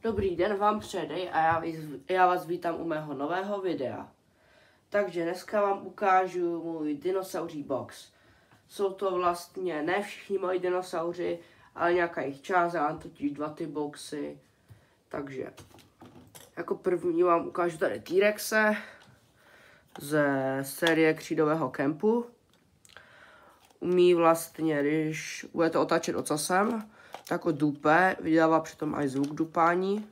Dobrý den vám předej a já vás vítám u mého nového videa. Takže dneska vám ukážu můj dinosauří box. Jsou to vlastně ne všichni moji dinosauři, ale nějaká jejich část, já mám totiž 2 ty boxy. Takže jako první vám ukážu tady T-Rexe ze série Křídového kempu. Umí vlastně, když budete otáčet ocasem, tak ho dupe, vydává přitom i zvuk dupání.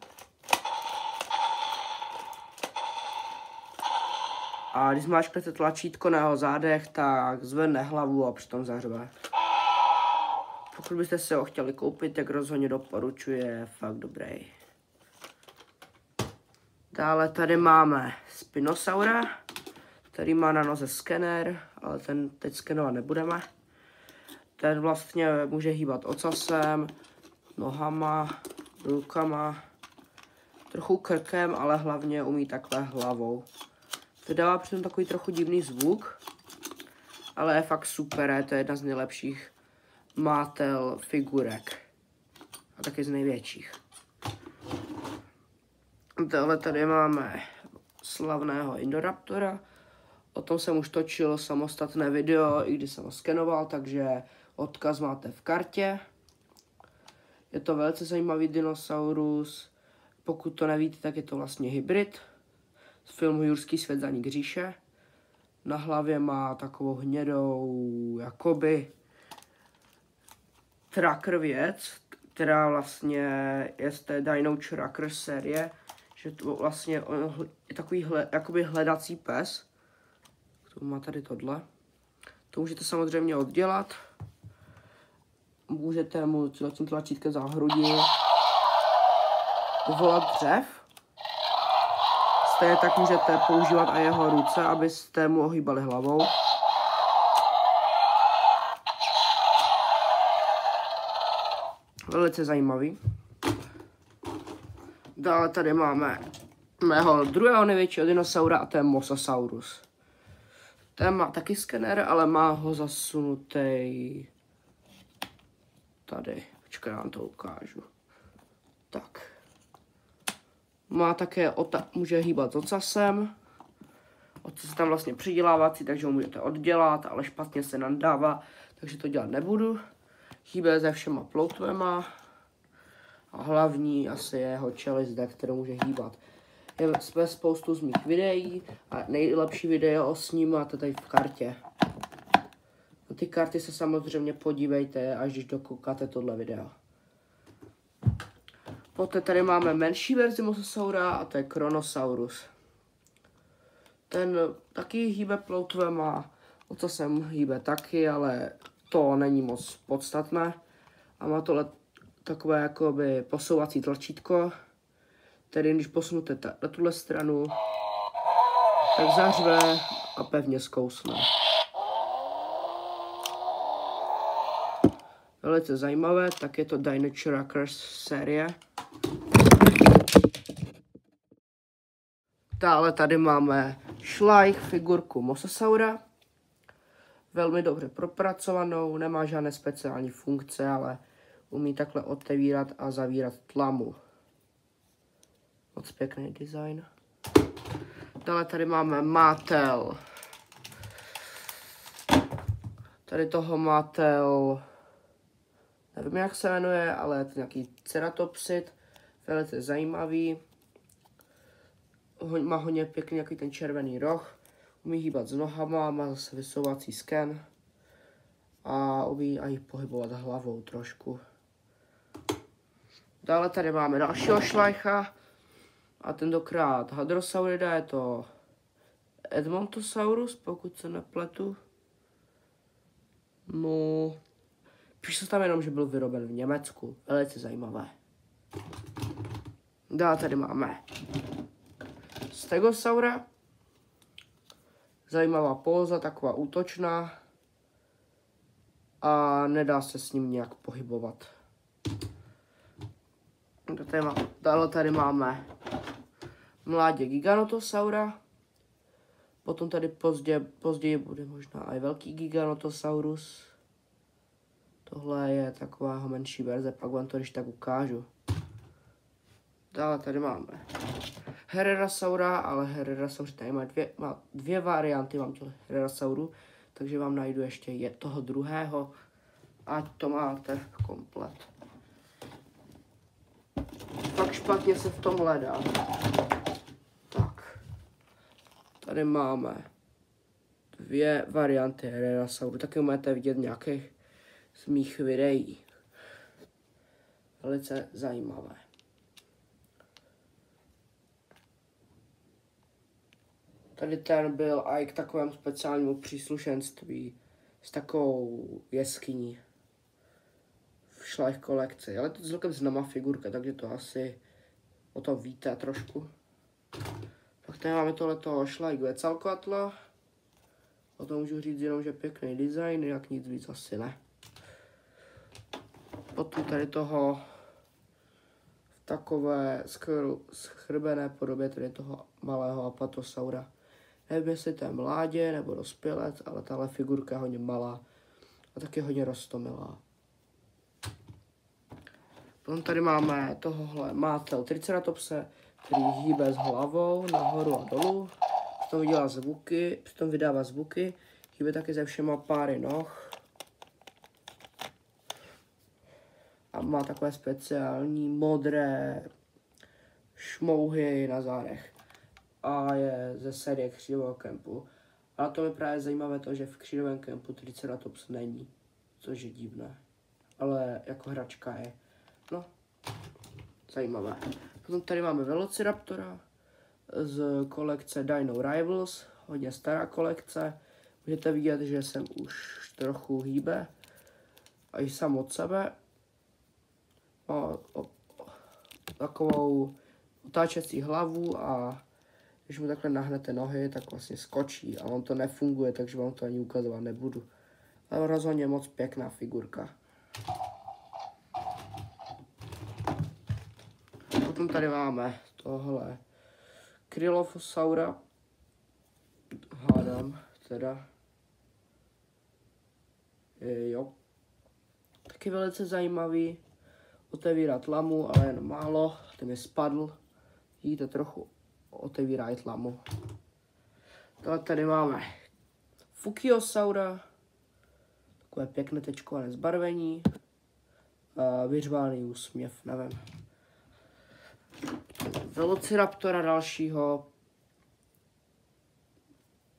A když zmáčknete tlačítko na jeho zádech, tak zvedne hlavu a přitom zařve. Pokud byste si ho chtěli koupit, tak rozhodně doporučuji, je fakt dobrý. Dále tady máme Spinosaura, který má na noze skener, ale ten teď skenovat nebudeme. Ten vlastně může hýbat ocasem, nohama, rukama, trochu krkem, ale hlavně umí takhle hlavou. Vydává přitom takový trochu divný zvuk, ale je fakt super, to je jedna z nejlepších Mattel figurek. A taky z největších. Dále tady máme slavného Indoraptora. O tom jsem už točil samostatné video, i když jsem ho skenoval, takže odkaz máte v kartě. Je to velice zajímavý dinosaurus. Pokud to nevíte, tak je to vlastně hybrid z filmu Jurský svět zanik říše. Na hlavě má takovou hnědou, jakoby tracker věc, která vlastně je z té Dino Tracker série, že to vlastně je takový jakoby hledací pes. To má tady tohle. To můžete samozřejmě oddělat. Můžete mu tím tlačítkem za hrudi uvolat dřev. Stejně tak můžete používat i jeho ruce, abyste mu ohýbali hlavou. Velice zajímavý. Dále tady máme mého druhého největšího dinosaura a to je Mosasaurus. Ten má taky skener, ale má ho zasunutý tady. Počkej, já vám to ukážu. Tak. Má také, může hýbat ocasem. Ocas tam vlastně přidělávací, takže ho můžete oddělat, ale špatně se nadává, takže to dělat nebudu. Hýbe se všema ploutvema. A hlavní asi je jeho čelist, kterou může hýbat. Jsme spoustu z mých videí a nejlepší video s ním máte tady v kartě. Na ty karty se samozřejmě podívejte, až když dokoukáte tohle video. Poté tady máme menší verzi Mosasaura a to je Kronosaurus. Ten taky hýbe ploutvema, ocasem hýbe taky, ale to není moc podstatné. A má tohle takové jakoby posouvací tlačítko, tedy když posunete na tuhle stranu, tak zařve a pevně zkousne. Velice zajímavé, tak je to Dino Tracker série. Dále tady máme Schleich figurku Mosasaura. Velmi dobře propracovanou, nemá žádné speciální funkce, ale umí takhle otevírat a zavírat tlamu. Moc pěkný design. Dále tady máme Mattel. Tady toho Mattel, nevím jak se jmenuje, ale je to nějaký ceratopsid. Velice zajímavý. Má hodně pěkný nějaký ten červený roh. Umí hýbat s nohama, má zase vysouvací sken. A umí i pohybovat hlavou trošku. Dále tady máme dalšího Schleicha. A tentokrát Hadrosaurida, je to Edmontosaurus, pokud se nepletu. No, píše se tam jenom, že byl vyroben v Německu. Velice zajímavé. Dále tady máme Stegosaura. Zajímavá póza, taková útočná. A nedá se s ním nějak pohybovat. Dále tady máme mládě Giganotosaura. Potom tady později bude možná i velký Giganotosaurus. Tohle je taková menší verze, pak vám to když tak ukážu. Dále tady máme Herrerasaura, ale Herrerasaur tady má dvě varianty, mám těle Herrerasauru, takže vám najdu ještě toho druhého, ať to máte komplet. Fakt špatně se v tom hledá. Tak. Tady máme dvě varianty Herrerasauru, taky můžete vidět nějakých z mých videí. Velice zajímavé. Tady ten byl i k takovému speciálnímu příslušenství s takovou jeskyní v Schleich kolekci. Ale to je celkem známá figurka, takže to asi o tom víte trošku. Pak tady máme tohleto Schleich Quetzalcoatla. O tom můžu říct jenom, že pěkný design, jak nic víc asi ne. Potom tady toho v takové schrbené podobě tady toho malého Apatosaura. Nevím, jestli to je mládě nebo dospělec, ale tahle figurka je hodně malá a taky hodně roztomilá. Potom tady máme tohohle mátel Triceratopse, který hýbe s hlavou nahoru a dolů, přitom vydává zvuky, hýbe taky se všema páry noh a má takové speciální modré šmouhy na zádech. A je ze série Křídového kempu. Ale to je právě zajímavé to, že v Křídovém kempu Triceratops není, což je divné. Ale jako hračka je, no, zajímavé. Potom tady máme Velociraptora z kolekce Dino Rivals, hodně stará kolekce. Můžete vidět, že jsem už trochu hýbe a i sám od sebe. Má takovou otáčecí hlavu a když mu takhle nahnete nohy, tak vlastně skočí a on to nefunguje, takže vám to ani ukazovat nebudu. Ale rozhodně moc pěkná figurka. Potom tady máme tohle Krylophosaura, hádám teda, jo, taky velice zajímavý, otevírat lamu, ale jen málo, ten mi spadl, vidíte trochu, otevírá i tlamu. Tohle tady máme Fukiosaura, takové pěkné tečkované zbarvení, vyřvaný úsměv, nevím. Velociraptora dalšího,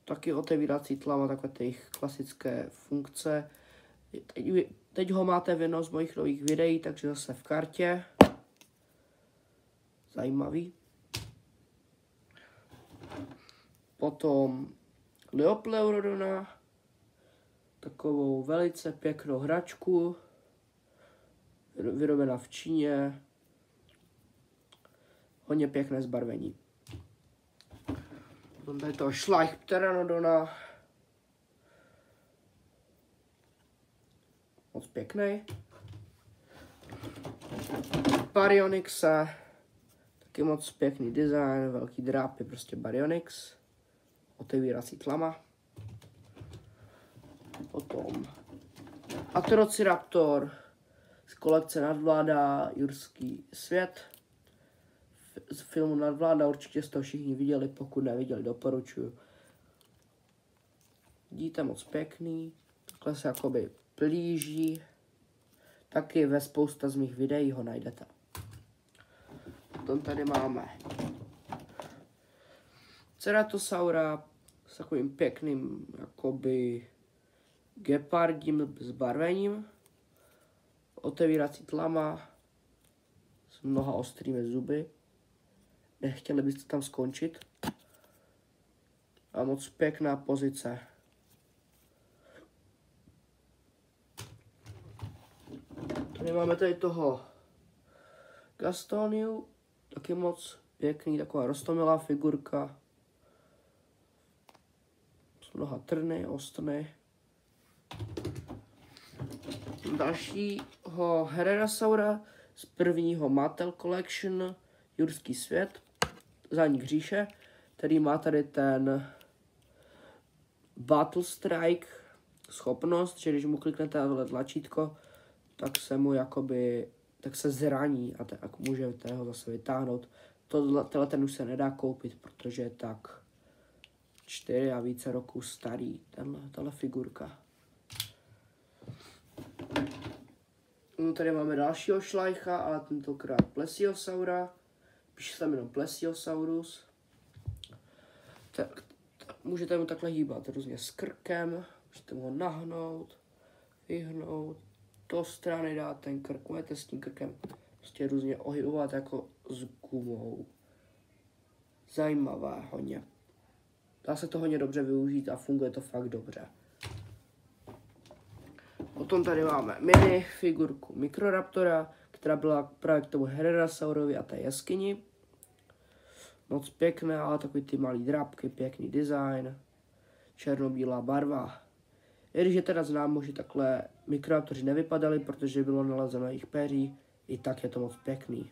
taky otevírací tlama, takové ty jejich klasické funkce. Teď ho máte v jednom z mojich nových videí, takže zase v kartě. Zajímavý. Potom Leopleurodona, takovou velice pěknou hračku, vyrobena v Číně, hodně pěkné zbarvení. Potom tady toho Schleich Pteranodona, moc pěkný. Baryonyxe, taky moc pěkný design, velký drápy, prostě Baryonyx, otevírací tlama. Potom Atrociraptor z kolekce Nadvláda Jurský svět. Z filmu Nadvláda určitě jste to všichni viděli, pokud neviděli, doporučuju. Vidíte, moc pěkný, takhle se jakoby plíží. Taky ve spousta z mých videí ho najdete. Potom tady máme Ceratosaura s takovým pěkným jakoby gepardím zbarvením. Otevírací tlama s mnoha ostrými zuby. Nechtěli byste tam skončit. A moc pěkná pozice. Tady máme tady toho Gastoniu, taky moc pěkný, taková roztomilá figurka. S mnoha trny, ostny. Dalšího Herrerasaura z prvního Mattel Collection Jurský svět, Zánik říše, který má tady ten Battle Strike schopnost, že když mu kliknete na tohle tlačítko, tak se mu jakoby tak se zraní a tak můžete ho zase vytáhnout. Ten už se nedá koupit, protože je tak 4 a více roků starý, tahle figurka. No, tady máme dalšího šlajcha, ale tentokrát plesiosaura. Píše se tam jenom plesiosaurus. Můžete mu takhle hýbat různě s krkem, můžete mu ho nahnout, vyhnout, do strany dát ten krk, můžete s tím krkem prostě různě ohybovat jako s gumou. Zajímavé hodně. Dá se to hodně dobře využít a funguje to fakt dobře. Potom tady máme mini figurku Microraptora, která byla právě k tomu Heterosaurovi a té jeskyni. Moc pěkné, ale takový ty malý drápky, pěkný design, černobílá barva. I když je teda známo, že takhle Microraptoři nevypadaly, protože bylo nalezeno jejich peří, i tak je to moc pěkný.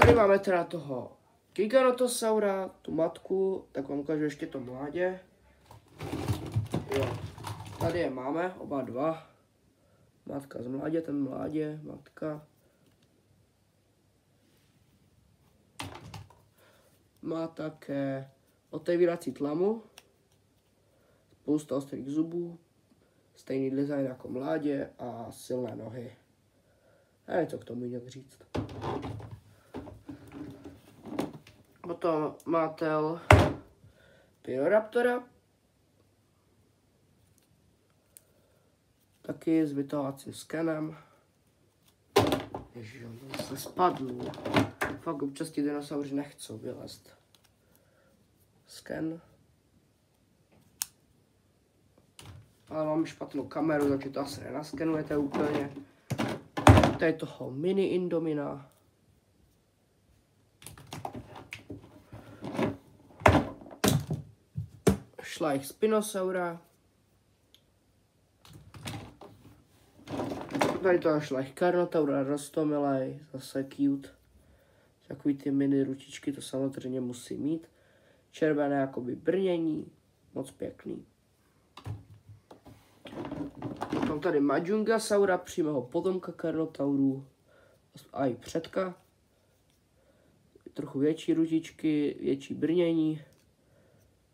Tady máme teda toho Giganotosaura, tu matku, tak vám ukážu ještě to mládě. Jo, tady je máme, oba dva. Matka s mládětem, mládě, matka. Má také otevírací tlamu, spousta ostrých zubů, stejný design jako mládě a silné nohy. Nevím, co k tomu jinak říct. Potom máte Pyroraptora, taky s vytahovacím skenem. Ježiš, on se spadl. Fakt občas ti dinosauři nechcou vylézt. Sken. Ale mám špatnou kameru, takže to asi nenaskenujete úplně. Tady toho mini Indomina. Šlajch Spinosaura. Tady to šlajch Carnotaura roztomilej, zase cute. Takový ty mini ručičky, to samozřejmě musí mít. Červené jakoby brnění, moc pěkný. Mám tady Majungasaura, přímého potomka Carnotaurů a i předka. Trochu větší ručičky, větší brnění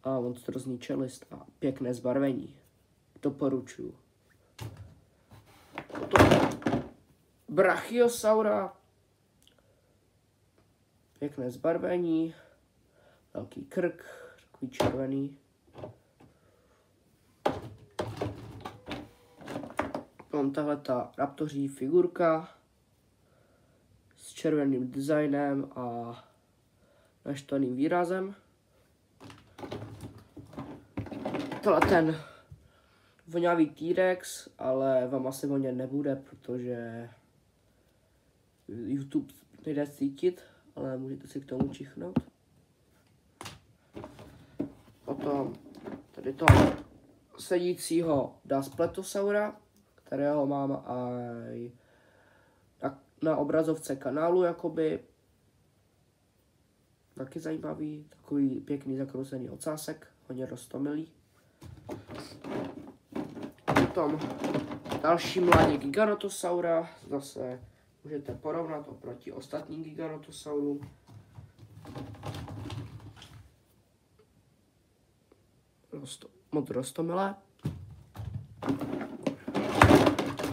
a monstrozní čelist a pěkné zbarvení. Doporučuju. Potom Brachiosaura. Pěkné zbarvení, velký krk, takový červený. Mám tahle ta raptoří figurka s červeným designem a naštvaným výrazem. Tohle ten vonavý T-Rex, ale vám asi vonět nebude, protože YouTube nejde cítit, ale můžete si k tomu čichnout. Potom tady toho sedícího Daspletosaura, kterého mám aj na obrazovce kanálu, jakoby. Taky zajímavý, takový pěkný zakroucený ocásek, hodně roztomilý. Potom další mládě Giganotosaura, zase můžete porovnat oproti ostatním Giganotosaurům. Moc roztomilé.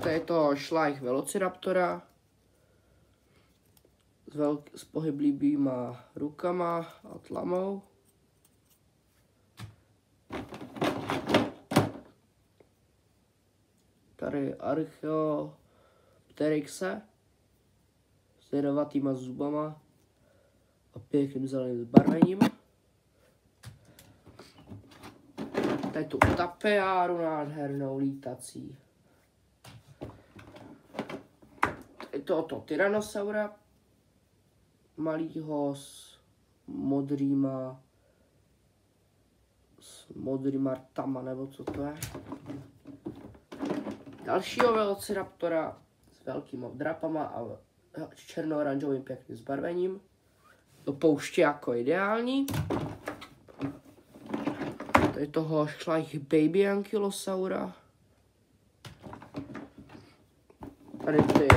To je to šlajch Velociraptora s pohyblivýma rukama a tlamou. Tady Archaeopteryxe s jedovatýma zubama a pěkným zeleným zbarvením. Tady tu Tapejáru nádhernou lítací. Tady tohoto Tyrannosaura malýho s modrýma rtama, nebo co to je. Dalšího Velociraptora s velkýma drapama a černo-oranžovým pěkným zbarvením. Do pouště jako ideální. Tady toho šlajch Baby Ankylosaura. Tady ty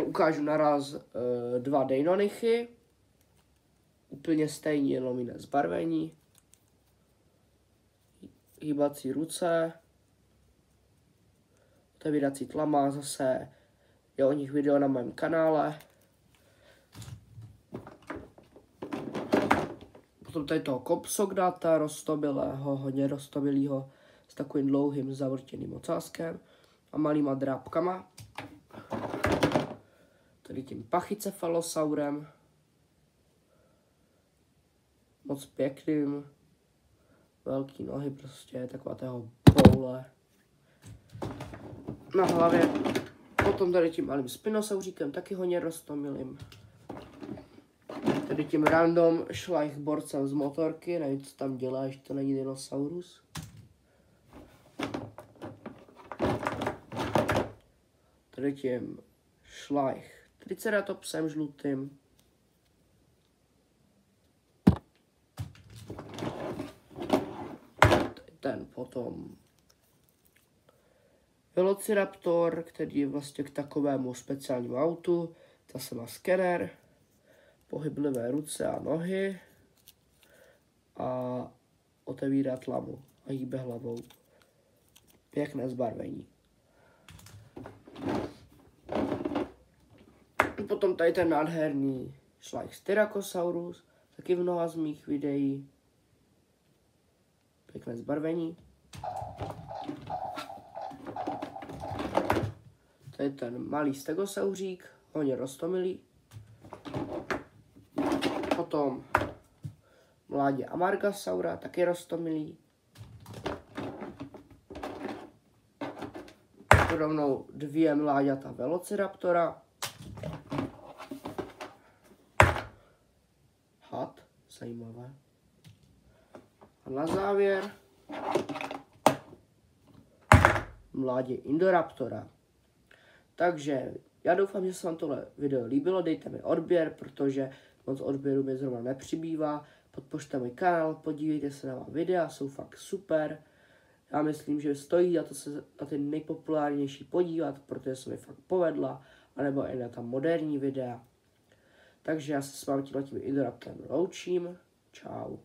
ukážu naraz 2 Deinonychy. Úplně stejně, jenom jiné zbarvení. Hýbací ruce. Otevírací tlama, zase je o nich video na mém kanále. Potom tady toho Compsognatha roztomilého, hodně roztomilého, s takovým dlouhým zavrtěným ocáskem a malýma drápkama. Tady tím Pachycephalosaurem. Moc pěkným. Velký nohy prostě, taková tého boule. Na hlavě. Potom tady tím malým Spinosauříkem, taky hodně roztomilým. Tady tím random šlajchborcem z motorky, nevím, co tam dělá, ještě to není dinosaurus. Tady tím šlajch Triceratopsem žlutým. Ten potom Velociraptor, který je vlastně k takovému speciálnímu autu. Zase má skener, pohyblivé ruce a nohy a otevírá tlamu a hýbe hlavou. Pěkné zbarvení. Potom tady ten nádherný šlajch Styracosaurus, taky v mnoha z mých videí. Pěkné zbarvení. Tady ten malý Stegosauřík, hodně roztomilý. Potom mládě Amargasaura, taky roztomilý. Rovnou 2 mláďata Velociraptora. Had, zajímavé. A na závěr mládě Indoraptora. Takže já doufám, že se vám tohle video líbilo, dejte mi odběr, protože moc odběru mi zrovna nepřibývá. Podpořte můj kanál, podívejte se na má videa, jsou fakt super. Já myslím, že stojí za to se na ty nejpopulárnější podívat, protože se mi fakt povedla, anebo i na ta moderní videa. Takže já se s vámi tímhletím Indoraptorem loučím. Čau.